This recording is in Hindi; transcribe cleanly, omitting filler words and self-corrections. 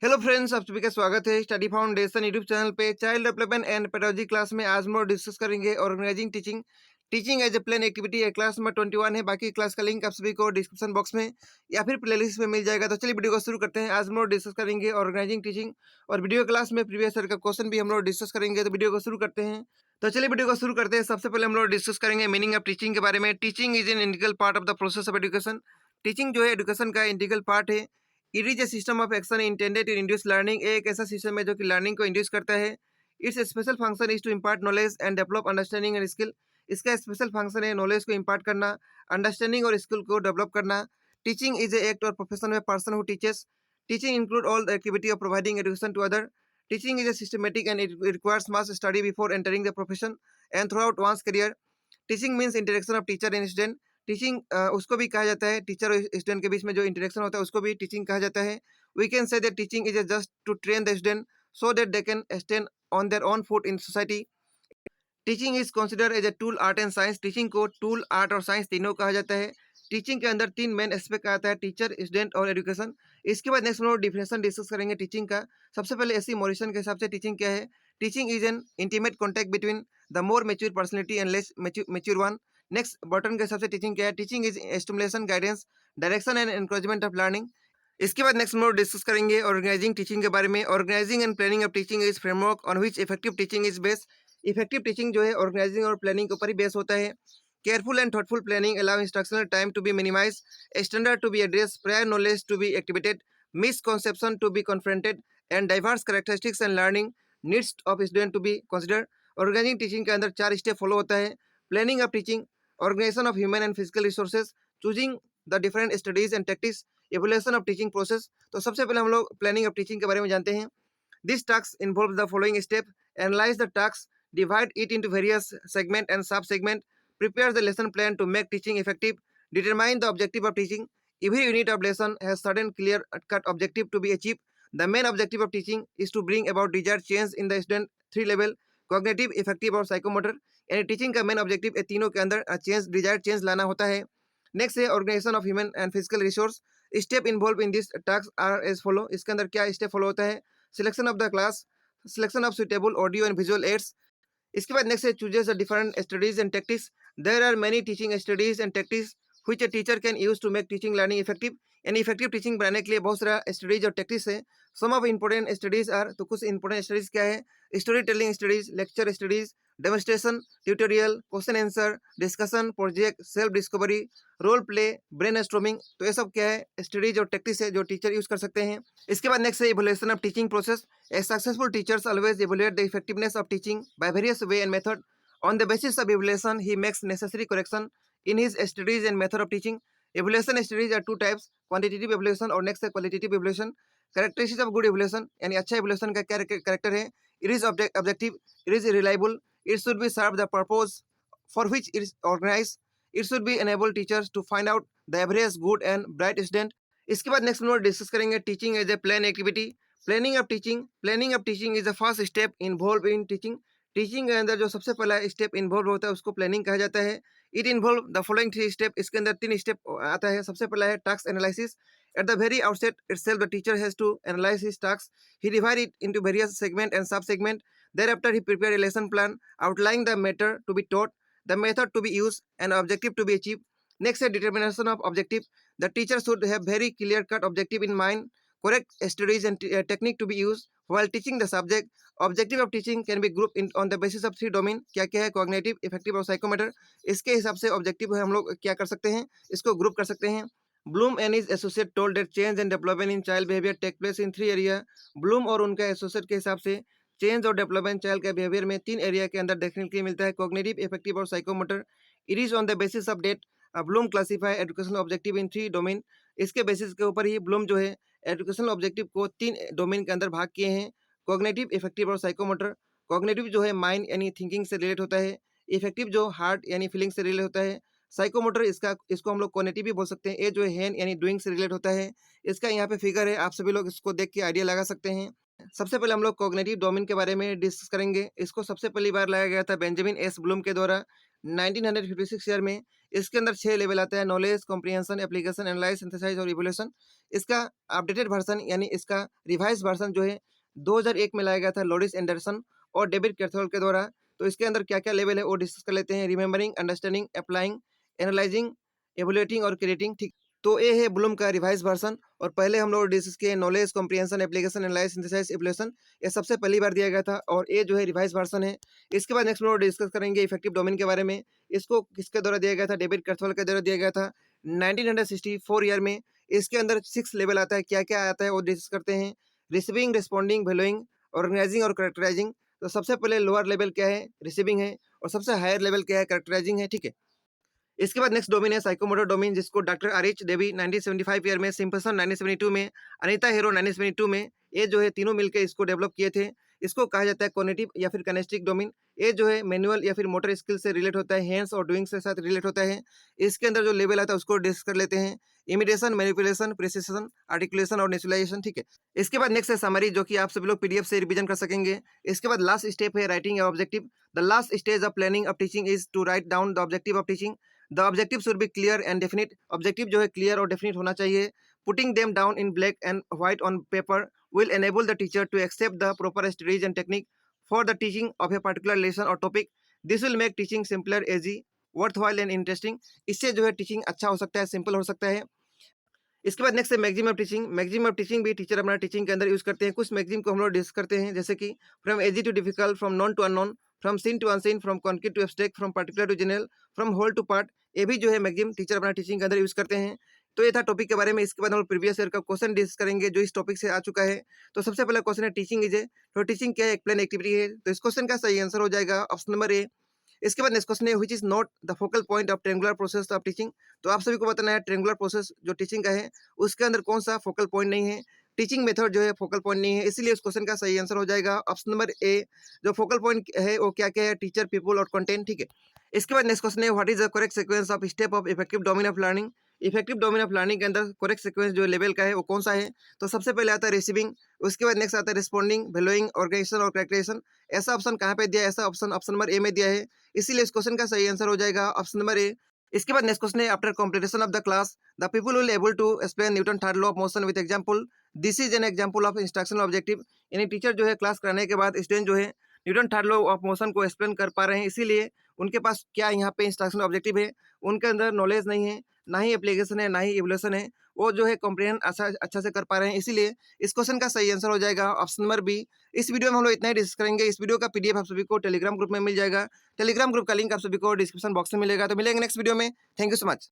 हेलो फ्रेंड्स, आप सभी का स्वागत है स्टडी फाउंडेशन यूट्यूब चैनल पे। Child development and pedagogy class में आज हम लोग डिस्कस करेंगे organising teaching teaching as a plain activity. Class number 21 है। बाकी क्लास का लिंक आप सभी को डिस्क्रिप्शन बॉक्स में या फिर प्लेलिस्ट में मिल जाएगा। तो चलिए वीडियो को शुरू करते हैं। आज हम लोग डिस्कस करेंगे ऑर्गेनाइजिंग टीचिंग और वीडियो क्लास में प्रीवियस ईयर का क्वेश्चन भी हम लोग डिस्कस करेंगे। तो वीडियो को शुरू करते हैं। तो चलिए वीडियो को शुरू करते हैं। सबसे पहले हम लोग डिस्कस करेंगे मीनिंग ऑफ टीचिंग के बारे में। Teaching is an integral part of the process of education. Teaching जो है एजुकेशन का इंटीग्रल पार्ट है। It is a system of action intended to induce learning. एक ऐसा सिस्टम है जो कि लर्निंग को इंड्यूस करता है। Its special function is to impart knowledge and develop understanding and skill. इसका स्पेशल फंक्शन है नॉलेज को इम्पार्ट करना, अंडरस्टैंडिंग और स्किल को डेवलप करना। टीचिंग इज ए एक्ट और प्रोफेशन में person who teaches. Teaching include all the activity of providing education to other. Teaching is a systematic and it requires much study before entering the profession and throughout one's career. Teaching means interaction of teacher and student. Teaching उसको भी कहा जाता है, टीचर और स्टूडेंट के बीच में जो इंटरेक्शन होता है उसको भी टीचिंग कहा जाता है। We can say that teaching is just to train the student so that they can stand on their own foot in society. Teaching is consider as a tool, art and science. Teaching को टूल, आर्ट और साइंस तीनों कहा जाता है। टीचिंग के अंदर तीन मेन एस्पेक्ट आता है, टीचर, स्टूडेंट और एजुकेशन। इसके बाद नेक्स्ट हम लोग डिफिनेशन डिस्कस करेंगे टीचिंग का। सबसे पहले एसी मॉरिसन के हिसाब से टीचिंग क्या है। Teaching is N intimate contact between the more mature personality and less mature one. Next Burton के हिसाब से टीचिंग क्या है। Teaching is stimulation, guidance, direction and encouragement of learning. इसके बाद नेक्स्ट हम लोग डिस्कस करेंगे ऑर्गेनाइजिंग टीचिंग के बारे में। Organising and planning of teaching is framework on which effective teaching is based. Effective teaching जो है ऑर्गेनाइजिंग और प्लानिंग के ऊपर ही बेस होता है। Careful and thoughtful planning allow instructional time to be minimise, standard to be address, prior knowledge to be activated, misconception to be confronted and diverse characteristics and learning needs of student to be considered. Organising teaching के अंदर 4 स्टेप फॉलो होता है। Planning of teaching, organisation of human and physical resources, choosing the different studies and tactics, evolution of teaching process. तो सबसे पहले हम लोग प्लानिंग ऑफ टीचिंग के बारे में जानते हैं। This task involve the following step: analyse the task, divide it into various segment and sub-segment, prepare the lesson plan to make teaching effective, determine the objective of teaching. Every unit of lesson has certain clear-cut objective to be achieved. The main objective of teaching is to bring about desired change in the student 3 level: cognitive, affective और psychomotor। यानी टीचिंग का मेन ऑब्जेक्टिव तीनों के अंदर चेंज, डिजायर्ड चेंज लाना होता है। नेक्स्ट है organisation of human and physical resource. Step involve in this task are as follow. इसके अंदर क्या स्टेप फॉलो होता है। Selection of the class, selection of suitable audio and visual aids. इसके बाद नेक्स्ट है chooses the different studies and tactics. There are many teaching studies and tactics which a teacher can use to make teaching learning effective. यानी इफेक्टिव टीचिंग बनाने के लिए बहुत सारा स्टडीज और टैक्टिक्स है। Some of important studies are, तो कुछ इंपॉर्टेंट स्टडीज क्या है। Story telling studies, lecture studies, demonstration, tutorial, question answer, discussion, project, self discovery, role play, brain storming. तो ये सब क्या है, स्टडीज और टैक्टिक्स है जो टीचर यूज कर सकते हैं। इसके बाद नेक्स्ट है evolution of teaching process. A successful teachers always evolute the effectiveness of teaching by various way and method. On the basis of evaluation, he makes necessary correction in his studies and method of teaching. Evaluation studies are 2 types: quantitative evaluation और next है qualitative evaluation. Characteristics of good evaluation, यानी अच्छा evaluation का क्या character है। It is objective, it is reliable, it should be serve the purpose for which it is organized, it should be enable teachers to find out the average good and bright student. इसके बाद नेक्स्ट हम लोग डिस्कस करेंगे teaching as a plan activity. Planning of teaching, planning of teaching is the first step involve in teaching. Teaching के अंदर जो सबसे पहला स्टेप इन्वॉल्व होता है उसको प्लानिंग कहा जाता है। It involve the following 3 step. इसके अंदर 3 स्टेप आता है। सबसे पहला है task analysis. At the very outset itself the teacher has to analyze his tasks. He divide it into various segment and sub segment. Thereafter he prepare a lesson plan outlining the matter to be taught, the method to be used and objective to be achieved. Next is determination of objective. The teacher should have very clear cut objective in mind, correct strategies and technique to be used while teaching the subject. Objective of teaching can be grouped in on the basis of 3 domain। क्या क्या है, कॉग्निटिव, इफेक्टिव और साइकोमेटर। इसके हिसाब से ऑब्जेक्टिव हम लोग क्या कर सकते हैं, इसको ग्रुप कर सकते हैं। Bloom and his associate told that change and development in child behaviour take place in 3 area. Bloom और उनका एसोसिएट के हिसाब से चेंज और डेवलपमेंट चाइल्ड के बिहेवियर में 3 एरिया के अंदर देखने के लिए मिलता है, कॉग्निटिव, इफेक्टिव और psychomotor. It is on the basis of that Bloom classify educational objective in 3 domain. इसके बेसिस के ऊपर ही ब्लूम जो है एजुकेशनल ऑब्जेक्टिव को 3 डोमेन के अंदर भाग किए हैं, कॉग्निटिव, इफेक्टिव और साइकोमोटर। कॉग्निटिव जो है माइंड यानी थिंकिंग से रिलेट होता है, इफेक्टिव जो हार्ट यानी फीलिंग से रिलेट होता है, साइकोमोटर इसको हम लोग कॉग्निटिव भी बोल सकते हैं। ये जो है हैंड यानी डूइंग से रिलेट होता है। इसका यहाँ पे फिगर है, आप सभी लोग इसको देख के आइडिया लगा सकते हैं। सबसे पहले हम लोग कॉग्निटिव डोमेन के बारे में डिस्कस करेंगे। इसको सबसे पहली बार लाया गया था बेंजामिन एस ब्लूम के द्वारा 1956 ईयर में। इसके अंदर 6 लेवल आता है, knowledge, comprehension, application, analyse, synthesise और इवोल्यूशन। इसका अपडेटेड वर्जन यानी इसका रिवाइज वर्जन जो है 2001 में लाया गया था लॉरिस एंडरसन और डेविड कैथोल के द्वारा। तो इसके अंदर क्या-क्या लेवल है वो डिस्कस कर लेते हैं। Remembering, understanding, applying, analysing, evaluating और क्रिएटिंग, ठीक। तो ये है ब्लूम का रिवाइज वर्जन और पहले हम लोग डिस्कस किए knowledge, comprehension, application, analyse, synthesise, evaluation. ये सबसे पहली बार दिया गया था और ये जो है रिवाइज वर्जन है। इसके बाद नेक्स्ट हम लोग डिस्कस करेंगे इफेक्टिव डोमेन के बारे में। इसको किसके द्वारा दिया गया था? डेविड कैथोल के द्वारा दिया गया था 1964 ईयर में। इसके अंदर 6 लेवल आता है, क्या-क्या आता है वो डिस्कस करते हैं। रिसीविंग, रिस्पोंडिंग, वैल्यूइंग, ऑर्गेनाइजिंग और कैरेक्टराइजिंग। तो सबसे पहले लोअर लेवल क्या है? रिसीविंग है और सबसे हायर लेवल क्या है? कैरेक्टराइजिंग है, ठीक है। इसके बाद नेक्स्ट डोमेन है साइकोमोटर डोमेन, जिसको डॉक्टर आर.एच. डेवी 1975 ईयर में, सिम्पसन 1972 में, अनीता हेरो 1972 में, ये जो है तीनों मिलकर इसको डेवलप किए थे। इसको कहा जाता है कॉग्निटिव या फिर काइनेस्टिक डोमेन। ये जो है मैनुअल या फिर मोटर स्किल से रिलेट होता है, हैंड्स और डूइंग के साथ रिलेट होता है। इसके अंदर जो लेवल आता है उसको डिस्कस कर लेते हैं। इमिटेशन, मैनिपुलेशन, प्रिसिशन, आर्टिकुलेशन और नेचुरलाइजेशन, ठीक है। इसके बाद नेक्स्ट है समरी, जो कि आप सभी लोग पीडीएफ से रिवीजन कर सकेंगे। इसके बाद लास्ट स्टेप है writing objective. The last stage of planning of teaching is to write down the objective of teaching. The objective should be clear and definite. Objective जो है क्लियर और डेफिनिट होना चाहिए। Putting them down in black and white on paper will enable the teacher to accept the proper strategies and technique for the teaching of a particular lesson or topic. This will make teaching simpler, easy, worthwhile and interesting. इससे जो है टीचिंग अच्छा हो सकता है, सिंपल हो सकता है। इसके बाद नेक्स्ट है maximum of teaching. Maximum of teaching भी टीचर अपना टीचिंग के अंदर यूज करते हैं। कुछ मैक्सिमम को हम लोग डिस्कस करते हैं, जैसे कि from easy to difficult, from known to unknown, from seen to unseen, from concrete to abstract, from particular to general, from whole to part. ये भी जो है मैक्सिमम टीचर अपना टीचिंग के अंदर यूज करते हैं। तो ये था टॉपिक के बारे में। इसके बाद हम लोग प्रीवियस ईयर का क्वेश्चन डिस्कस करेंगे जो इस टॉपिक से आ चुका है। तो सबसे पहला क्वेश्चन है टीचिंग इज ए। तो टीचिंग क्या है? एक प्लेन एक्टिविटी है। तो इस क्वेश्चन का सही आंसर हो जाएगा ऑप्शन नंबर ए। इसके बाद नेक्स्ट क्वेश्चन है which is not the focal point of triangular process of teaching. तो आप सभी को बताना है ट्रायंगुलर प्रोसेस जो टीचिंग का है उसके अंदर कौन सा फोकल पॉइंट नहीं है। टीचिंग मेथड जो है फोकल पॉइंट नहीं है, इसीलिए उस क्वेश्चन का सही आंसर हो जाएगा ऑप्शन नंबर ए। जो फोकल पॉइंट है वो क्या क्या है? टीचर, पीपल और कंटेंट, ठीक है। इसके बाद नेक्स्ट क्वेश्चन है what is the correct sequence of step of affective domain of learning. Affective domain of learning के अंदर करेक्ट सीक्वेंस जो लेवल का है वो कौन सा है? तो सबसे पहले आता है रिसीविंग, उसके बाद नेक्स्ट आता है रिस्पॉन्डिंग, वैल्यूइंग, ऑर्गेनाइजेशन और कैरेक्टराइजेशन। ऐसा ऑप्शन कहाँ पे दिया है? ऐसा ऑप्शन ऑप्शन नंबर ए में दिया है, इसीलिए इस क्वेश्चन का सही आंसर हो जाएगा ऑप्शन नंबर ए। इसके बाद नेक्स्ट क्वेश्चन है after completion of the class the people will able to explain Newton third law of motion with example. This is an example of instructional objective. यानी टीचर जो है क्लास कराने के बाद स्टूडेंट जो है Newton third law of motion को एक्सप्लेन कर पा रहे हैं, इसीलिए उनके पास क्या यहाँ पे इंस्ट्रक्शनल ऑब्जेक्टिव है, उनके अंदर नॉलेज नहीं है, ना ही एप्लीकेशन है, ना ही इवोल्यूशन है, वो जो है कॉम्प्रिहेंड अच्छा से कर पा रहे हैं, इसीलिए इस क्वेश्चन का सही आंसर हो जाएगा ऑप्शन नंबर बी। इस वीडियो में हम लोग इतना ही डिस्कस करेंगे। इस वीडियो का पीडीएफ आप सभी को टेलीग्राम ग्रुप में मिल जाएगा। टेलीग्राम ग्रुप का लिंक आप सभी को डिस्क्रिप्शन बॉक्स में मिलेगा। तो मिलेंगे नेक्स्ट वीडियो में। Thank you so much.